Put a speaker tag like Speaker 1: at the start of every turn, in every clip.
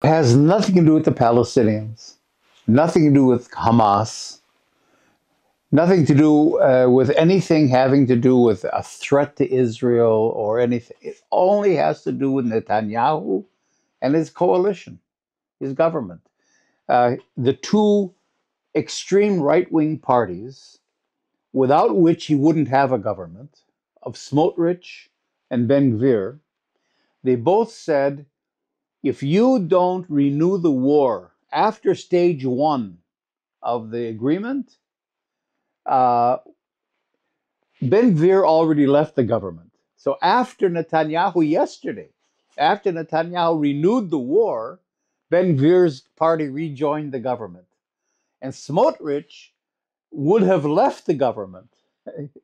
Speaker 1: has nothing to do with the Palestinians, nothing to do with Hamas, nothing to do with anything having to do with a threat to Israel or anything. It only has to do with Netanyahu and his coalition, his government. The two extreme right-wing parties, without which he wouldn't have a government, of Smotrich and Ben Gvir, they both said, if you don't renew the war after stage one of the agreement, Ben Gvir already left the government. So after Netanyahu yesterday, after Netanyahu renewed the war, Ben Gvir's party rejoined the government. And Smotrich would have left the government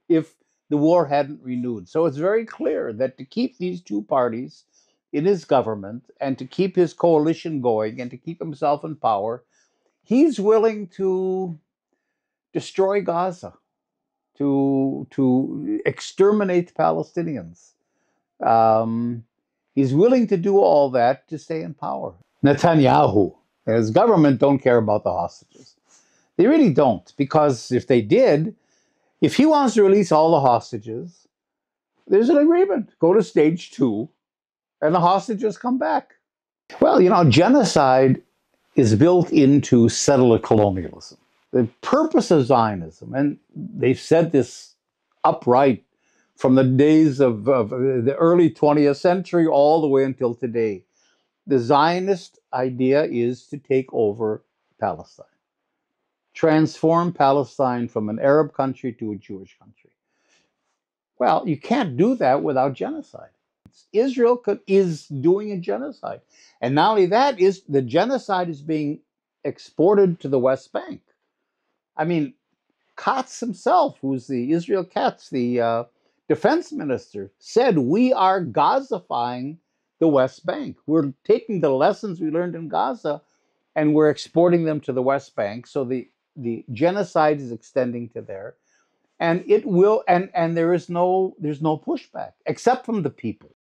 Speaker 1: if the war hadn't renewed. So it's very clear that to keep these two parties in his government and to keep his coalition going and to keep himself in power, he's willing to destroy Gaza, to exterminate Palestinians. He's willing to do all that to stay in power. Netanyahu and his government don't care about the hostages. They really don't, because if they did, if he wants to release all the hostages, there's an agreement. Go to stage two, and the hostages come back. Well, you know, genocide is built into settler colonialism. The purpose of Zionism, and they've said this upright from the days of the early 20th century all the way until today, the Zionist idea is to take over Palestine, transform Palestine from an Arab country to a Jewish country. Well, you can't do that without genocide. Israel is doing a genocide. And not only that, the genocide is being exported to the West Bank. I mean, Katz himself, who's the Israel Katz, the defense minister, said, we are Gazifying the West Bank. We're taking the lessons we learned in Gaza and we're exporting them to the West Bank. So the genocide is extending to there. And it will, and there's no pushback, except from the people.